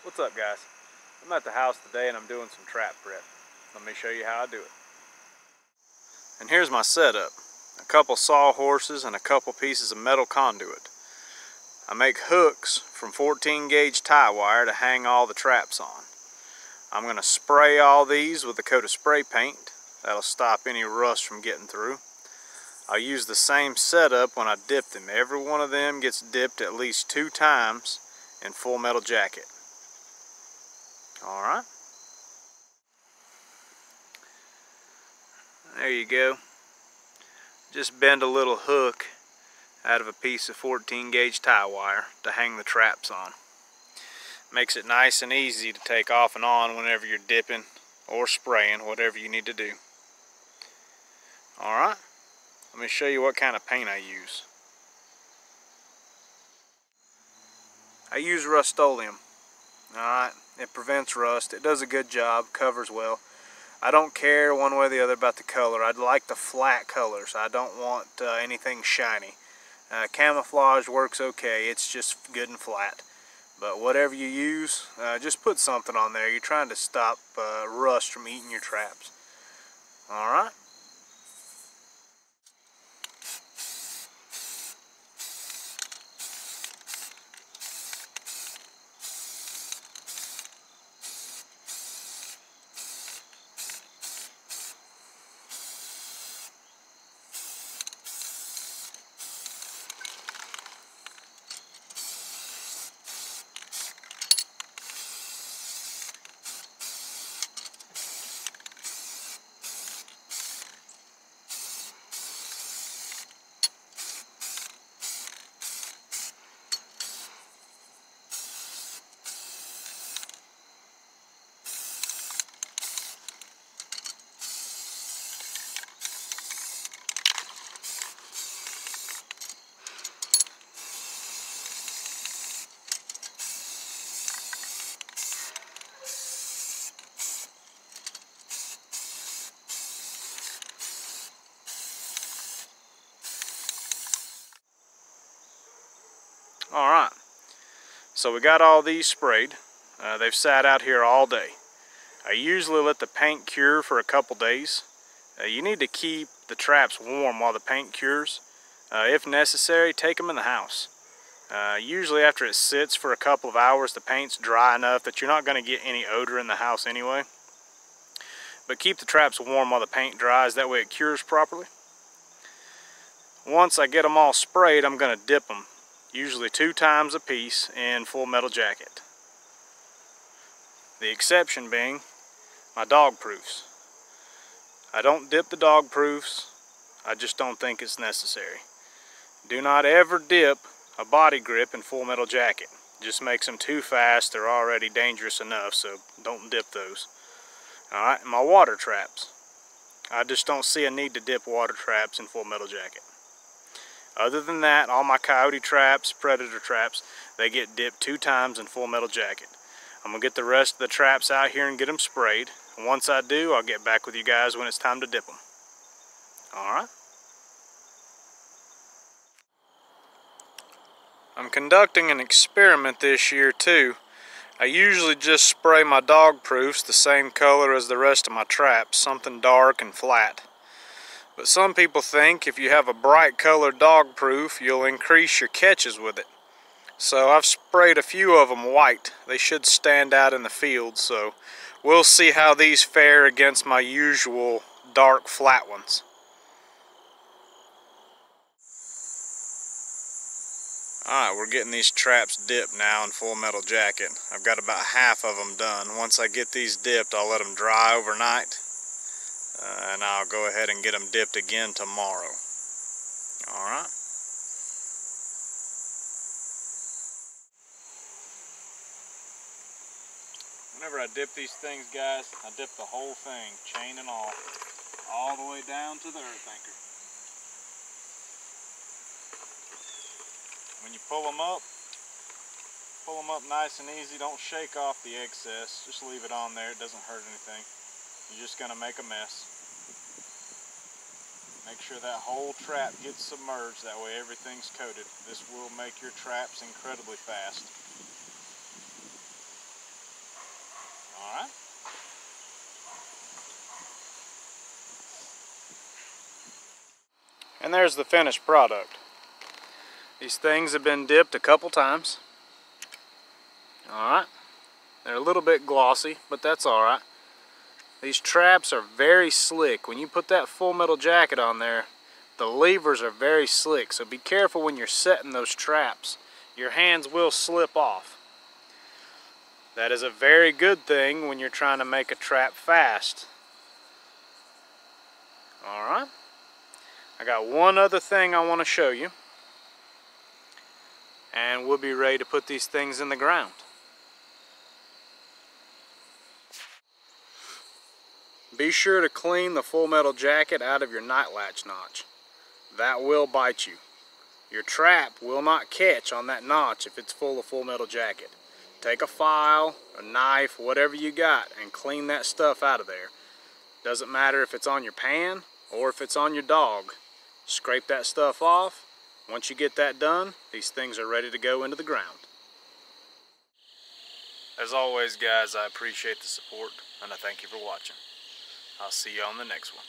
What's up, guys? I'm at the house today and I'm doing some trap prep. Let me show you how I do it. And here's my setup. A couple sawhorses and a couple pieces of metal conduit. I make hooks from 14 gauge tie wire to hang all the traps on. I'm going to spray all these with a coat of spray paint. That'll stop any rust from getting through. I'll use the same setup when I dip them. Every one of them gets dipped at least 2 times in Full Metal Jacket. Alright. There you go. Just bend a little hook out of a piece of 14 gauge tie wire to hang the traps on. Makes it nice and easy to take off and on whenever you're dipping or spraying, whatever you need to do. Alright, let me show you what kind of paint I use. I use Rust-Oleum. Alright, it prevents rust. It does a good job, covers well. I don't care one way or the other about the color. I'd like the flat colors. I don't want anything shiny. Camouflage works okay. It's just good and flat. But whatever you use, just put something on there. You're trying to stop rust from eating your traps. Alright? Alright, so we got all these sprayed. They've sat out here all day. I usually let the paint cure for a couple days. You need to keep the traps warm while the paint cures. If necessary, take them in the house. Usually after it sits for a couple of hours, the paint's dry enough that you're not going to get any odor in the house anyway. But keep the traps warm while the paint dries, that way it cures properly. Once I get them all sprayed, I'm going to dip them. Usually 2 times a piece in Full Metal Jacket. The exception being my dog proofs. I don't dip the dog proofs. I just don't think it's necessary. Do not ever dip a body grip in Full Metal Jacket. It just makes them too fast. They're already dangerous enough, so don't dip those. Alright, my water traps. I just don't see a need to dip water traps in Full Metal Jacket. Other than that, all my coyote traps, predator traps, they get dipped 2 times in Full Metal Jacket. I'm going to get the rest of the traps out here and get them sprayed. And once I do, I'll get back with you guys when it's time to dip them. Alright? I'm conducting an experiment this year too. I usually just spray my dog proofs the same color as the rest of my traps, something dark and flat. But some people think if you have a bright colored dog proof, you'll increase your catches with it. So I've sprayed a few of them white. They should stand out in the field, so we'll see how these fare against my usual dark flat ones. Alright, we're getting these traps dipped now in Full Metal Jacket. I've got about half of them done. Once I get these dipped, I'll let them dry overnight. And I'll go ahead and get them dipped again tomorrow. Alright. Whenever I dip these things, guys, I dip the whole thing, chain and all the way down to the earth anchor. When you pull them up nice and easy. Don't shake off the excess. Just leave it on there. It doesn't hurt anything. You're just going to make a mess. Make sure that whole trap gets submerged. That way everything's coated. This will make your traps incredibly fast. And there's the finished product. These things have been dipped a couple times. Alright. They're a little bit glossy, but that's alright. These traps are very slick. When you put that Full Metal Jacket on there, the levers are very slick, so be careful when you're setting those traps. Your hands will slip off. That is a very good thing when you're trying to make a trap fast. Alright. I got one other thing I want to show you, and we'll be ready to put these things in the ground. Be sure to clean the Full Metal Jacket out of your night latch notch. That will bite you. Your trap will not catch on that notch if it's full of Full Metal Jacket. Take a file, a knife, whatever you got, and clean that stuff out of there. Doesn't matter if it's on your pan or if it's on your dog. Scrape that stuff off. Once you get that done, these things are ready to go into the ground. As always, guys, I appreciate the support and I thank you for watching. I'll see you on the next one.